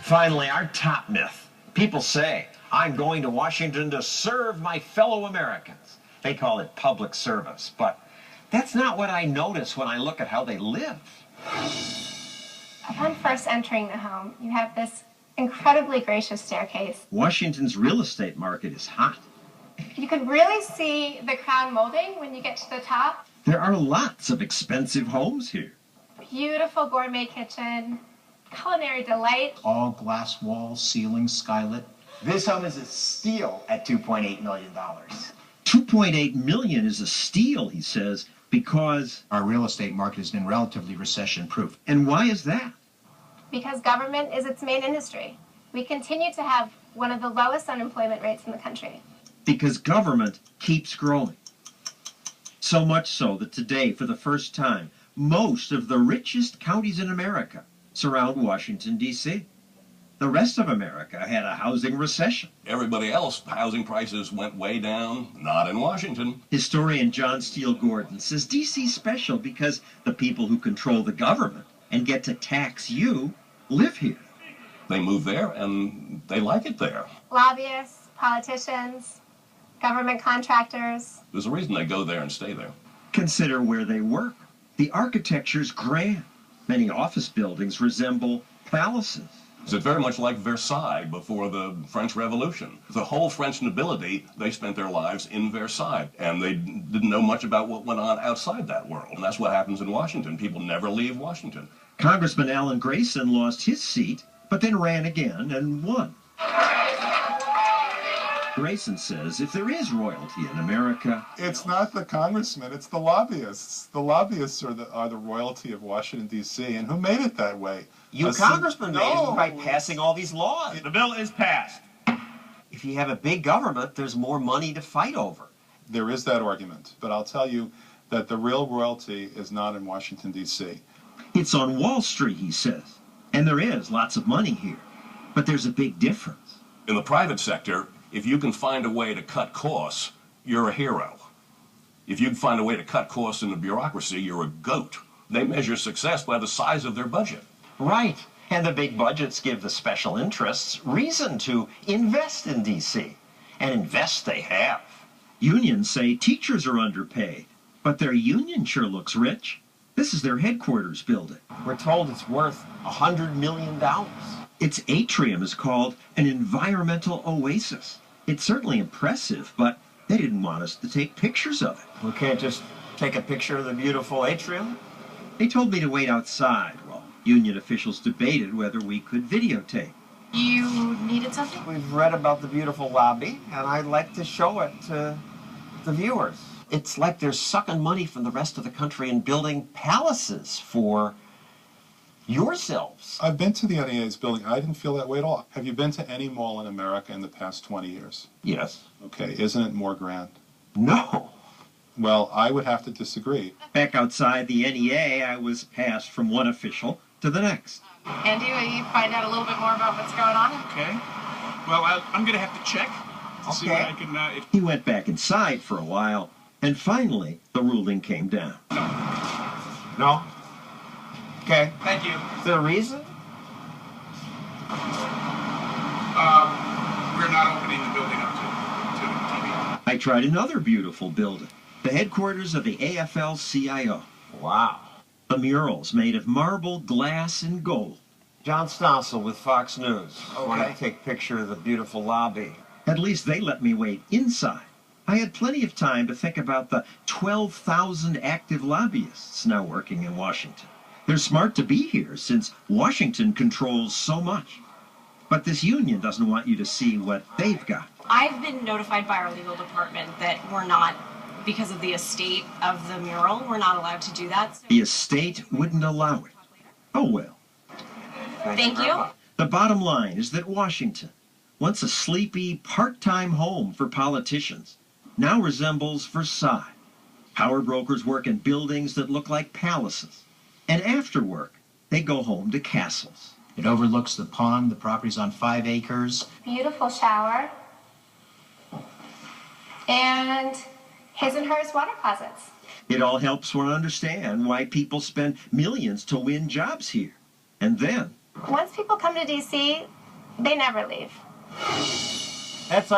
Finally, our top myth. People say, I'm going to Washington to serve my fellow Americans. They call it public service, but that's not what I notice when I look at how they live. Upon first entering the home, you have this incredibly gracious staircase. Washington's real estate market is hot. You can really see the crown molding when you get to the top. There are lots of expensive homes here. Beautiful gourmet kitchen, culinary delight. All glass walls, ceilings, skylit. This home is a steal at $2.8 million. $2.8 million is a steal, he says, because... Our real estate market has been relatively recession-proof. And why is that? Because government is its main industry. We continue to have one of the lowest unemployment rates in the country. Because government keeps growing. So much so that today, for the first time, most of the richest counties in America surround Washington, D.C. The rest of America had a housing recession. Everybody else, housing prices went way down, not in Washington. Historian John Steele Gordon says D.C.'s special because the people who control the government and get to tax you live here. They move there and they like it there. Lobbyists, politicians, government contractors. There's a reason they go there and stay there. Consider where they work. The architecture's grand. Many office buildings resemble palaces. It's very much like Versailles before the French Revolution. The whole French nobility, they spent their lives in Versailles, and they didn't know much about what went on outside that world. And that's what happens in Washington. People never leave Washington. Congressman Alan Grayson lost his seat, but then ran again and won. Grayson says if there is royalty in America... It's not the congressmen, it's the lobbyists. The lobbyists are the royalty of Washington, D.C., and who made it that way? You congressmen made it by passing all these laws. The bill is passed. If you have a big government, there's more money to fight over. There is that argument, but I'll tell you that the real royalty is not in Washington, D.C. It's on Wall Street, he says. And there is lots of money here. But there's a big difference. In the private sector, if you can find a way to cut costs, you're a hero. If you can find a way to cut costs in the bureaucracy, you're a goat. They measure success by the size of their budget. Right. And the big budgets give the special interests reason to invest in D.C. And invest they have. Unions say teachers are underpaid, but their union sure looks rich. This is their headquarters building. We're told it's worth $100 million. Its atrium is called an environmental oasis. It's certainly impressive, but they didn't want us to take pictures of it. We can't just take a picture of the beautiful atrium? They told me to wait outside while union officials debated whether we could videotape. You needed something? We've read about the beautiful lobby, and I'd like to show it to the viewers. It's like they're sucking money from the rest of the country and building palaces for yourselves. I've been to the NEA's building. I didn't feel that way at all. Have you been to any mall in America in the past 20 years? Yes. Okay, isn't it more grand? No. Well, I would have to disagree. Back outside the NEA, I was passed from one official to the next. Andy, will you find out a little bit more about what's going on? Okay. Well, I'm going to have to check to see what I can... He went back inside for a while, and finally, the ruling came down. No? Okay. Thank you. Is there a reason? We're not opening the building up to TV. I tried another beautiful building, the headquarters of the AFL-CIO. Wow. The murals made of marble, glass, and gold. John Stossel with Fox News. Okay. Want to take a picture of the beautiful lobby. At least they let me wait inside. I had plenty of time to think about the 12,000 active lobbyists now working in Washington. They're smart to be here since Washington controls so much. But this union doesn't want you to see what they've got. I've been notified by our legal department that we're not, because of the estate of the mural, we're not allowed to do that. So The estate wouldn't allow it. Oh well. Thank you. The bottom line is that Washington, once a sleepy, part-time home for politicians, now resembles Versailles. Power brokers work in buildings that look like palaces. And after work, they go home to castles. It overlooks the pond. The property's on 5 acres. Beautiful shower. And his and hers water closets. It all helps one understand why people spend millions to win jobs here. And then, Once people come to D.C., They never leave. That's our